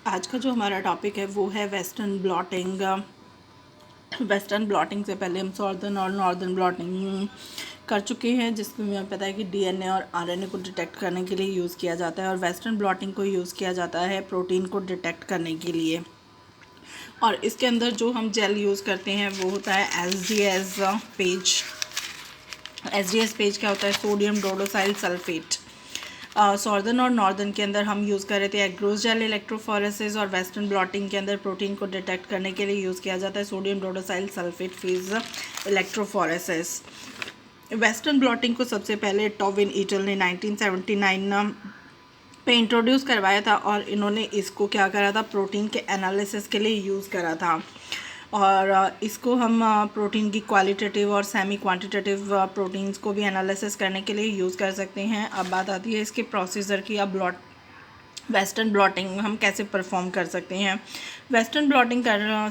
आज का जो हमारा टॉपिक है वो है वेस्टर्न ब्लॉटिंग। वेस्टर्न ब्लॉटिंग से पहले हम सॉर्दर्न और नॉर्दर्न ब्लॉटिंग कर चुके हैं, जिसमें हमें पता है कि डीएनए और आरएनए को डिटेक्ट करने के लिए यूज़ किया जाता है, और वेस्टर्न ब्लॉटिंग को यूज़ किया जाता है प्रोटीन को डिटेक्ट करने के लिए। और इसके अंदर जो हम जेल यूज़ करते हैं वो होता है एसडीएस पेज। एसडीएस पेज क्या होता है? Sodium dodecyl sulphate. सॉर्दर्न और नॉर्दर्न के अंदर हम यूज़ कर रहे थे एग्रोस जेल इलेक्ट्रोफोरेसिस, और वेस्टर्न ब्लॉटिंग के अंदर प्रोटीन को डिटेक्ट करने के लिए यूज़ किया जाता है sodium dodecyl sulphate phase electrophoresis. Western blotting को सबसे पहले टॉविन ईटल ने 1979 पे इंट्रोड्यूस करवाया था, और इन्होंने इसको क्या करा था? प्रोटीन के एनालिसिस के लिए यूज़ करा था। और इसको हम प्रोटीन की क्वालिटेटिव और सेमी क्वांटिटेटिव प्रोटीन्स को भी एनालिसिस करने के लिए यूज़ कर सकते हैं। अब बात आती है इसके प्रोसीजर की। अब वेस्टर्न ब्लॉटिंग हम कैसे परफॉर्म कर सकते हैं? वेस्टर्न ब्लॉटिंग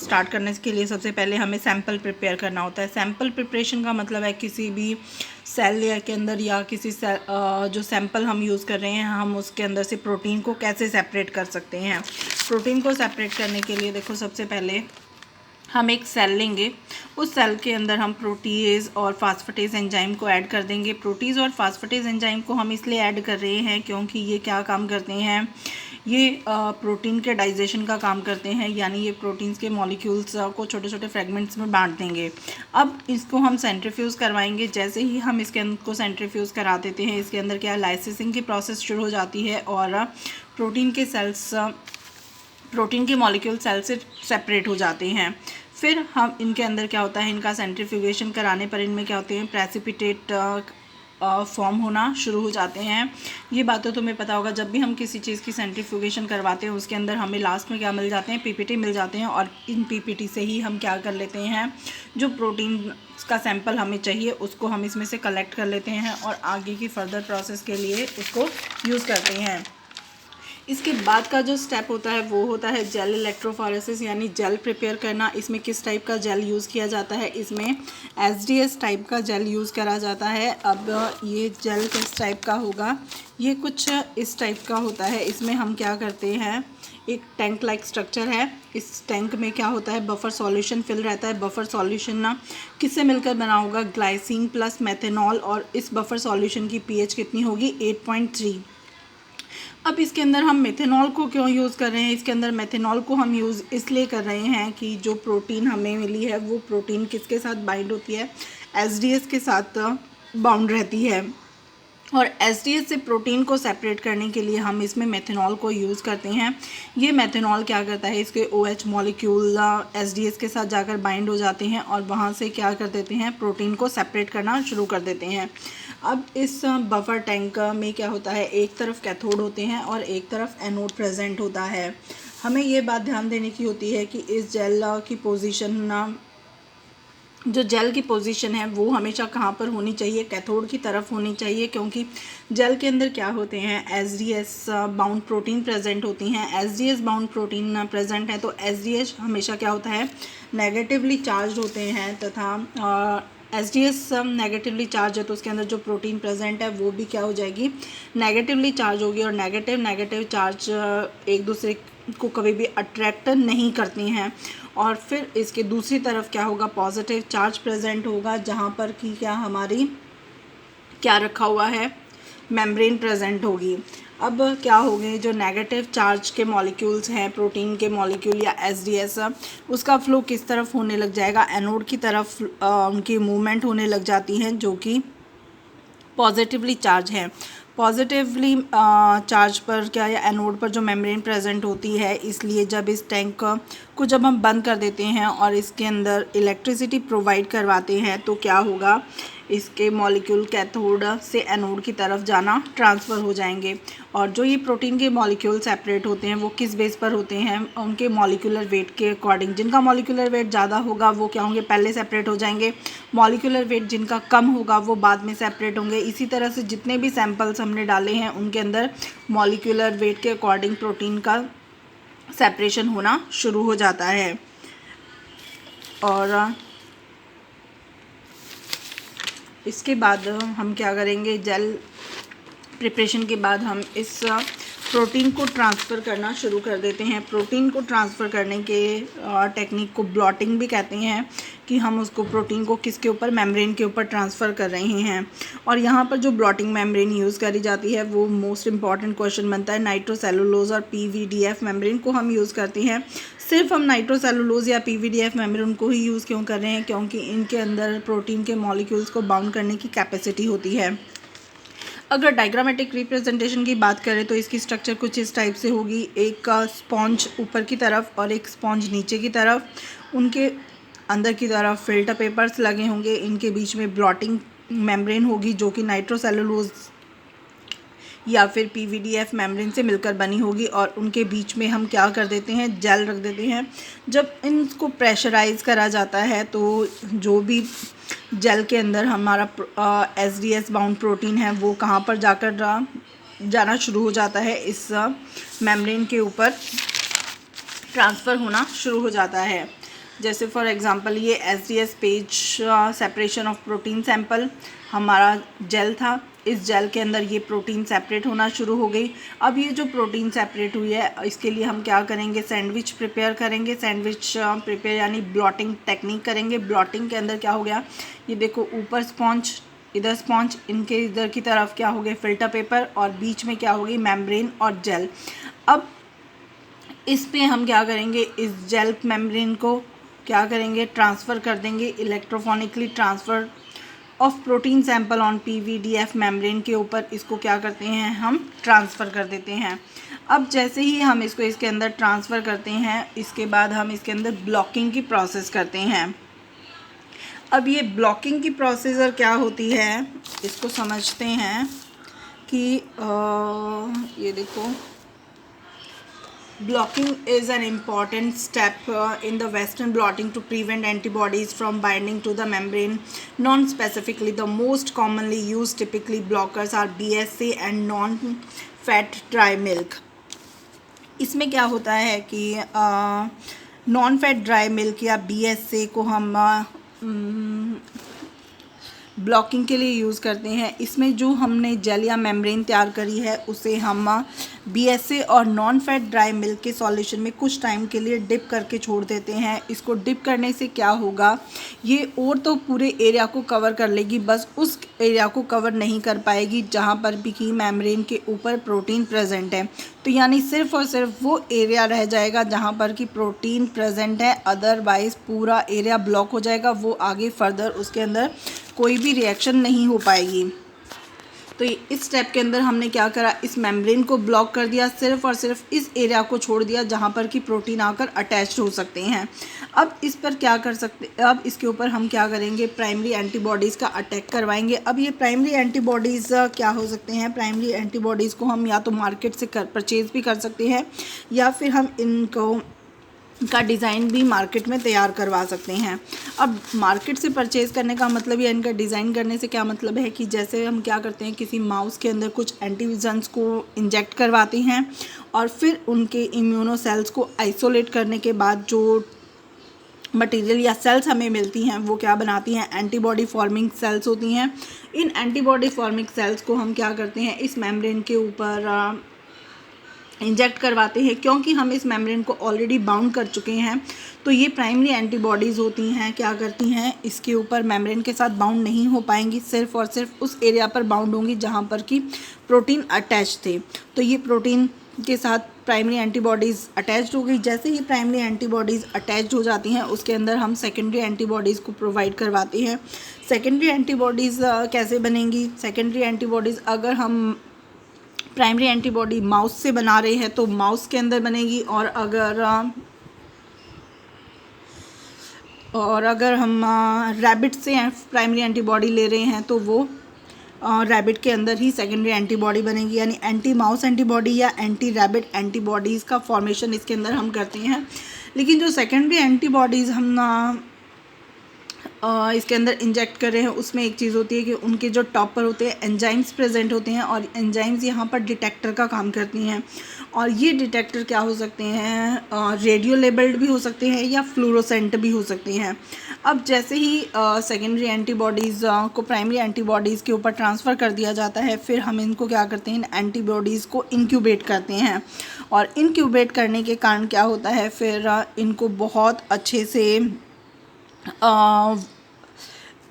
स्टार्ट करने के लिए सबसे पहले हमें सैंपल प्रिपेयर करना होता है। सैंपल प्रिपरेशन का मतलब है किसी भी सेल या के अंदर या किसी सेल जो सैंपल हम यूज़ कर रहे हैं, हम उसके अंदर से प्रोटीन को कैसे सेपरेट कर सकते हैं। प्रोटीन को सेपरेट करने के लिए देखो, सबसे पहले हम एक सेल लेंगे, उस सेल के अंदर हम प्रोटीज़ और फास्फेटेज एंजाइम को ऐड कर देंगे। प्रोटीज़ और फास्फेटेज एंजाइम को हम इसलिए ऐड कर रहे हैं क्योंकि ये क्या काम करते हैं? ये प्रोटीन के डाइजेशन का काम करते हैं, यानी ये प्रोटीन्स के मॉलिक्यूल्स को छोटे छोटे फ्रेगमेंट्स में बांट देंगे। अब इसको हम सेंट्रीफ्यूज़ करवाएंगे। जैसे ही हम इसके अंदर को सेंट्रीफ्यूज़ करा देते हैं, इसके अंदर क्या लाइसिसिंग की प्रोसेस शुरू हो जाती है, और प्रोटीन के मॉलिक्यूल सेल से सेपरेट हो जाते हैं। फिर हम इनके अंदर क्या होता है, इनका सेंट्रीफ्यूगेशन कराने पर इनमें क्या होते हैं? प्रेसिपिटेट फॉर्म होना शुरू हो जाते हैं। ये बात तो तुम्हें पता होगा, जब भी हम किसी चीज़ की सेंट्रीफ्यूगेशन करवाते हैं उसके अंदर हमें लास्ट में क्या मिल जाते हैं? पीपीटी मिल जाते हैं, और इन पीपीटी से ही हम क्या कर लेते हैं? जो प्रोटीन का सैंपल हमें चाहिए उसको हम इसमें से कलेक्ट कर लेते हैं, और आगे की फर्दर प्रोसेस के लिए उसको यूज़ करते हैं। इसके बाद का जो स्टेप होता है वो होता है जेल इलेक्ट्रोफोरेसिस, यानी जेल प्रिपेयर करना। इसमें किस टाइप का जेल यूज़ किया जाता है? इसमें एसडीएस टाइप का जेल यूज़ करा जाता है। अब ये जेल किस टाइप का होगा? ये कुछ इस टाइप का होता है। इसमें हम क्या करते हैं, एक टैंक लाइक स्ट्रक्चर है। इस टैंक में क्या होता है? बफर सॉल्यूशन फिल रहता है। बफर सॉल्यूशन ना किससे मिलकर बना होगा? ग्लाइसिन प्लस मेथेनॉल, और इस बफर सॉल्यूशन की पीएच कितनी होगी? 8.3। अब इसके अंदर हम मेथेनॉल को क्यों यूज़ कर रहे हैं? इसके अंदर मेथेनॉल को हम यूज़ इसलिए कर रहे हैं कि जो प्रोटीन हमें मिली है वो प्रोटीन किसके साथ बाइंड होती है? एसडीएस के साथ बाउंड रहती है, और एसडीएस से प्रोटीन को सेपरेट करने के लिए हम इसमें मेथेनॉल को यूज़ करते हैं। ये मेथेनॉल क्या करता है? इसके OH मॉलिक्यूल एसडीएस के साथ जाकर बाइंड हो जाते हैं, और वहाँ से क्या कर देते हैं? प्रोटीन को सेपरेट करना शुरू कर देते हैं। अब इस बफर टैंक में क्या होता है? एक तरफ कैथोड होते हैं और एक तरफ एनोड प्रेजेंट होता है। हमें ये बात ध्यान देने की होती है कि इस जेल की पोजीशन, जो जेल की पोजीशन है वो हमेशा कहाँ पर होनी चाहिए? कैथोड की तरफ होनी चाहिए, क्योंकि जेल के अंदर क्या होते हैं? एसडीएस बाउंड प्रोटीन प्रेजेंट होती हैं। एसडीएस बाउंड प्रोटीन प्रेजेंट है, तो एसडीएस हमेशा क्या होता है? नेगेटिवली चार्ज होते हैं, तथा एसडीएस नेगेटिवली चार्ज है तो उसके अंदर जो प्रोटीन प्रेजेंट है वो भी क्या हो जाएगी? नेगेटिवली चार्ज होगी, और नेगेटिव चार्ज एक दूसरे को कभी भी अट्रैक्ट नहीं करती हैं। और फिर इसके दूसरी तरफ क्या होगा? पॉजिटिव चार्ज प्रेजेंट होगा, जहाँ पर कि क्या हमारी क्या रखा हुआ है? मेम्ब्रेन प्रेजेंट होगी। अब क्या हो गए? जो नेगेटिव चार्ज के मॉलिक्यूल्स हैं, प्रोटीन के मॉलिक्यूल या एसडीएस, उसका फ्लो किस तरफ होने लग जाएगा? एनोड की तरफ उनकी मूवमेंट होने लग जाती हैं, जो कि पॉजिटिवली चार्ज है। पॉजिटिवली चार्ज पर क्या है? एनोड पर जो मेम्ब्रेन प्रेजेंट होती है, इसलिए जब इस टैंक को जब हम बंद कर देते हैं और इसके अंदर इलेक्ट्रिसिटी प्रोवाइड करवाते हैं, तो क्या होगा? इसके मॉलिक्यूल कैथोड से एनोड की तरफ जाना ट्रांसफ़र हो जाएंगे। और जो ये प्रोटीन के मॉलिक्यूल सेपरेट होते हैं वो किस बेस पर होते हैं? उनके मॉलिक्यूलर वेट के अकॉर्डिंग। जिनका मॉलिक्यूलर वेट ज़्यादा होगा वो क्या होंगे? पहले सेपरेट हो जाएंगे। मॉलिक्यूलर वेट जिनका कम होगा वो बाद में सेपरेट होंगे। इसी तरह से जितने भी सैंपल्स हमने डाले हैं उनके अंदर मॉलिक्यूलर वेट के अकॉर्डिंग प्रोटीन का सेपरेशन होना शुरू हो जाता है। और इसके बाद हम क्या करेंगे? जेल प्रिपरेशन के बाद हम इस प्रोटीन को ट्रांसफ़र करना शुरू कर देते हैं। प्रोटीन को ट्रांसफ़र करने के टेक्निक को ब्लॉटिंग भी कहते हैं, कि हम उसको प्रोटीन को किसके ऊपर, मेम्ब्रेन के ऊपर ट्रांसफ़र कर रहे हैं। और यहाँ पर जो ब्लॉटिंग मेम्ब्रेन यूज़ करी जाती है वो मोस्ट इंपॉर्टेंट क्वेश्चन बनता है। नाइट्रोसेलुलोज और पीवीडीएफ मेम्ब्रेन को हम यूज़ करते हैं। सिर्फ हम नाइट्रोसेलुलोज या पीवीडीएफ मेम्ब्रेन को ही यूज़ क्यों कर रहे हैं, क्योंकि इनके अंदर प्रोटीन के मॉलिक्यूल्स को बाउंड करने की कैपेसिटी होती है। अगर डायग्रामेटिक रिप्रेजेंटेशन की बात करें तो इसकी स्ट्रक्चर कुछ इस टाइप से होगी। एक स्पॉन्ज ऊपर की तरफ और एक स्पॉन्ज नीचे की तरफ, उनके अंदर की तरफ फिल्टर पेपर्स लगे होंगे, इनके बीच में ब्लॉटिंग मेम्ब्रेन होगी जो कि नाइट्रोसेलुलोज या फिर पीवीडीएफ मेम्ब्रेन से मिलकर बनी होगी, और उनके बीच में हम क्या कर देते हैं, जेल रख देते हैं। जब इनको प्रेशराइज करा जाता है तो जो भी जेल के अंदर हमारा एसडीएस बाउंड प्रोटीन है वो कहाँ पर जाकर जाना शुरू हो जाता है, इस मेम्ब्रेन के ऊपर ट्रांसफ़र होना शुरू हो जाता है। जैसे फॉर एग्जांपल ये SDS page separation of protein sample हमारा जेल था, इस जेल के अंदर ये प्रोटीन सेपरेट होना शुरू हो गई। अब ये जो प्रोटीन सेपरेट हुई है इसके लिए हम क्या करेंगे, सैंडविच प्रिपेयर करेंगे। सैंडविच प्रिपेयर यानी ब्लॉटिंग टेक्निक करेंगे। ब्लॉटिंग के अंदर क्या हो गया, ये देखो ऊपर स्पॉन्ज, इधर स्पॉन्ज, इनके इधर की तरफ क्या हो गए फिल्टर पेपर, और बीच में क्या होगी मेम्ब्रेन और जेल। अब इस पे हम क्या करेंगे, इस जेल मेम्ब्रेन को क्या करेंगे, ट्रांसफ़र कर देंगे। Electrophoretically transfer of protein sample on PVDF membrane के ऊपर इसको क्या करते हैं, हम ट्रांसफ़र कर देते हैं। अब जैसे ही हम इसको इसके अंदर ट्रांसफ़र करते हैं, इसके बाद हम इसके अंदर ब्लॉकिंग की प्रोसेस करते हैं। अब ये ब्लॉकिंग की प्रोसीजर क्या होती है, इसको समझते हैं कि ये देखो, blocking is an important step in the western blotting to prevent antibodies from binding to the membrane. Non-specifically, the most commonly used typically blockers are BSA and non-fat dry milk. इसमें क्या होता है कि नॉन फैट ड्राई मिल्क या BSA को हम blocking के लिए यूज़ करते हैं। इसमें जो हमने जेल या मेम्ब्रेन तैयार करी है उसे हम BSA और नॉन फैट ड्राई मिल्क के सॉल्यूशन में कुछ टाइम के लिए डिप करके छोड़ देते हैं। इसको डिप करने से क्या होगा, ये और तो पूरे एरिया को कवर कर लेगी, बस उस एरिया को कवर नहीं कर पाएगी जहाँ पर भी कि मेम्ब्रेन के ऊपर प्रोटीन प्रेजेंट है। तो यानी सिर्फ और सिर्फ वो एरिया रह जाएगा जहाँ पर कि प्रोटीन प्रेजेंट है, अदरवाइज़ पूरा एरिया ब्लॉक हो जाएगा। वो आगे फर्दर उसके अंदर कोई भी रिएक्शन नहीं हो पाएगी। तो इस स्टेप के अंदर हमने क्या करा, इस मेम्ब्रेन को ब्लॉक कर दिया, सिर्फ और सिर्फ इस एरिया को छोड़ दिया जहाँ पर कि प्रोटीन आकर अटैच हो सकते हैं। अब इस पर क्या कर सकते, अब इसके ऊपर हम क्या करेंगे, प्राइमरी एंटीबॉडीज़ का अटैक करवाएंगे। अब ये प्राइमरी एंटीबॉडीज़ क्या हो सकते हैं, प्राइमरी एंटीबॉडीज़ को हम या तो मार्केट से परचेज़ भी कर सकते हैं या फिर हम इनको का डिज़ाइन भी मार्केट में तैयार करवा सकते हैं। अब मार्केट से परचेज़ करने का मतलब या इनका डिज़ाइन करने से क्या मतलब है कि जैसे हम क्या करते हैं, किसी माउस के अंदर कुछ एंटीविजन्स को इंजेक्ट करवाते हैं और फिर उनके इम्यूनो सेल्स को आइसोलेट करने के बाद जो मटेरियल या सेल्स हमें मिलती हैं वो क्या बनाती हैं, एंटीबॉडी फॉर्मिंग सेल्स होती हैं। इन एंटीबॉडी फॉर्मिंग सेल्स को हम क्या करते हैं, इस मेम्ब्रेन के ऊपर इंजेक्ट करवाते हैं। क्योंकि हम इस मेम्ब्रेन को ऑलरेडी बाउंड कर चुके हैं तो ये प्राइमरी एंटीबॉडीज़ होती हैं, क्या करती हैं, इसके ऊपर मेम्ब्रेन के साथ बाउंड नहीं हो पाएंगी, सिर्फ और सिर्फ उस एरिया पर बाउंड होंगी जहाँ पर कि प्रोटीन अटैच थे। तो ये प्रोटीन के साथ प्राइमरी एंटीबॉडीज़ अटैच्ड हो गई। जैसे ही प्राइमरी एंटीबॉडीज़ अटैच्ड हो जाती हैं उसके अंदर हम सेकेंडरी एंटीबॉडीज़ को प्रोवाइड करवाते हैं। सेकेंडरी एंटीबॉडीज़ कैसे बनेंगी, सेकेंडरी एंटीबॉडीज़ अगर हम प्राइमरी एंटीबॉडी माउस से बना रहे हैं तो माउस के अंदर बनेगी, और अगर हम रैबिट से प्राइमरी एंटीबॉडी ले रहे हैं तो वो रैबिट के अंदर ही सेकेंडरी एंटीबॉडी बनेगी। यानी एंटी माउस एंटीबॉडी या एंटी रैबिट एंटीबॉडीज़ का फॉर्मेशन इसके अंदर हम करते हैं। लेकिन जो सेकेंडरी एंटीबॉडीज़ हम इसके अंदर इंजेक्ट कर रहे हैं उसमें एक चीज़ होती है कि उनके जो टॉप पर होते हैं एंजाइम्स प्रेजेंट होते हैं और एंजाइम्स यहाँ पर डिटेक्टर का काम करती हैं। और ये डिटेक्टर क्या हो सकते हैं, रेडियो लेबल्ड भी हो सकते हैं या फ्लोरोसेंट भी हो सकते हैं। अब जैसे ही सेकेंडरी एंटीबॉडीज़ को प्राइमरी एंटीबॉडीज़ के ऊपर ट्रांसफ़र कर दिया जाता है, फिर हम इनको क्या करते हैं, एंटीबॉडीज़ को इंक्यूबेट करते हैं। और इंक्यूबेट करने के कारण क्या होता है, फिर इनको बहुत अच्छे से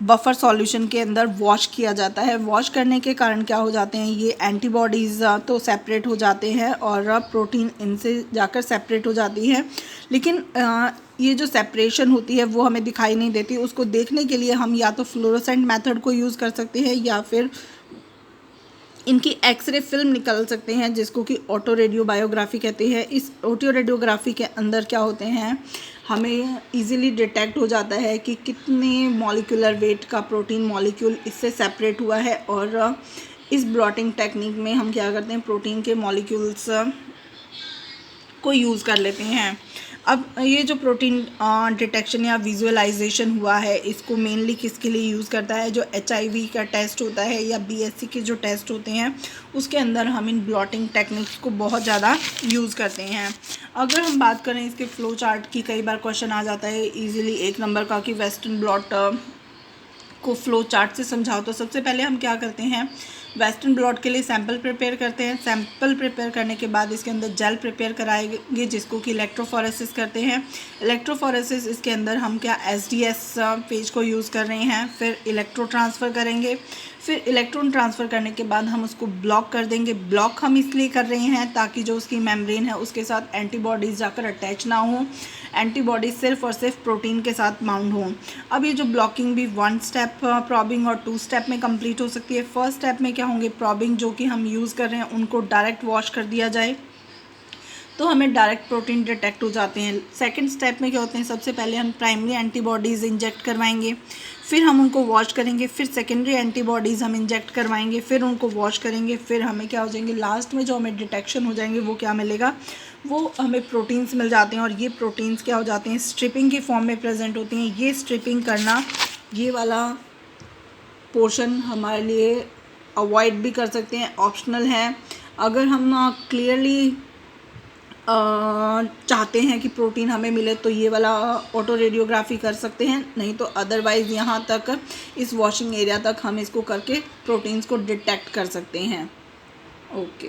बफर सॉल्यूशन के अंदर वॉश किया जाता है। वॉश करने के कारण क्या हो जाते हैं, ये एंटीबॉडीज़ तो सेपरेट हो जाते हैं और प्रोटीन इनसे जाकर सेपरेट हो जाती है। लेकिन ये जो सेपरेशन होती है वो हमें दिखाई नहीं देती। उसको देखने के लिए हम या तो फ्लोरोसेंट मेथड को यूज़ कर सकते हैं या फिर इनकी एक्सरे फिल्म निकल सकते हैं, जिसको कि ऑटो रेडियोबायोग्राफी कहते हैं। इस ऑटो रेडियोग्राफी के अंदर क्या होते हैं, हमें इजीली डिटेक्ट हो जाता है कि कितने मॉलिक्यूलर वेट का प्रोटीन मॉलिक्यूल इससे सेपरेट हुआ है। और इस ब्लॉटिंग टेक्निक में हम क्या करते हैं, प्रोटीन के मॉलिक्यूल्स को यूज़ कर लेते हैं। अब ये जो प्रोटीन डिटेक्शन या विजुअलाइजेशन हुआ है, इसको मेनली किसके लिए यूज़ करता है, जो HIV का टेस्ट होता है या BSc के जो टेस्ट होते हैं उसके अंदर हम इन ब्लॉटिंग टेक्निक्स को बहुत ज़्यादा यूज़ करते हैं। अगर हम बात करें इसके फ्लो चार्ट की, कई बार क्वेश्चन आ जाता है ईजिली 1 नंबर का कि वेस्टर्न ब्लॉट को फ्लो चार्ट से समझाओ। तो सबसे पहले हम क्या करते हैं, वेस्टर्न ब्लॉट के लिए सैंपल प्रिपेयर करते हैं। सैंपल प्रिपेयर करने के बाद इसके अंदर जेल प्रिपेयर कराएंगे, जिसको कि इलेक्ट्रोफोरेसिस करते हैं। इलेक्ट्रोफोरेसिस इसके अंदर हम क्या SDS पेज को यूज़ कर रहे हैं। फिर इलेक्ट्रो ट्रांसफ़र करेंगे। फिर इलेक्ट्रॉन ट्रांसफ़र करने के बाद हम उसको ब्लॉक कर देंगे। ब्लॉक हम इसलिए कर रहे हैं ताकि जो उसकी मेम्ब्रेन है उसके साथ एंटीबॉडीज़ जाकर अटैच ना हो, एंटीबॉडीज सिर्फ और सिर्फ प्रोटीन के साथ बाउंड हों। अब ये जो ब्लॉकिंग भी 1 स्टेप प्रॉबिंग और 2 स्टेप में कंप्लीट हो सकती है। फर्स्ट स्टेप में क्या होंगे, प्रॉबिंग जो कि हम यूज़ कर रहे हैं उनको डायरेक्ट वॉश कर दिया जाए तो हमें डायरेक्ट प्रोटीन डिटेक्ट हो जाते हैं। सेकंड स्टेप में क्या होते हैं, सबसे पहले हम प्राइमरी एंटीबॉडीज़ इंजेक्ट करवाएंगे, फिर हम उनको वॉश करेंगे, फिर सेकेंडरी एंटीबॉडीज़ हम इंजेक्ट करवाएंगे, फिर उनको वॉश करेंगे, फिर हमें क्या हो जाएंगे, लास्ट में जो हमें डिटेक्शन हो जाएंगे वो क्या मिलेगा, वो हमें प्रोटीन्स मिल जाते हैं। और ये प्रोटीन्स क्या हो जाते हैं, स्ट्रिपिंग की फॉर्म में प्रेजेंट होती हैं। ये स्ट्रिपिंग करना, ये वाला पोर्शन हमारे लिए अवॉइड भी कर सकते हैं, ऑप्शनल है। अगर हम क्लियरली चाहते हैं कि प्रोटीन हमें मिले तो ये वाला ऑटो रेडियोग्राफी कर सकते हैं, नहीं तो अदरवाइज़ यहाँ तक इस वॉशिंग एरिया तक हम इसको करके प्रोटीन्स को डिटेक्ट कर सकते हैं। ओके।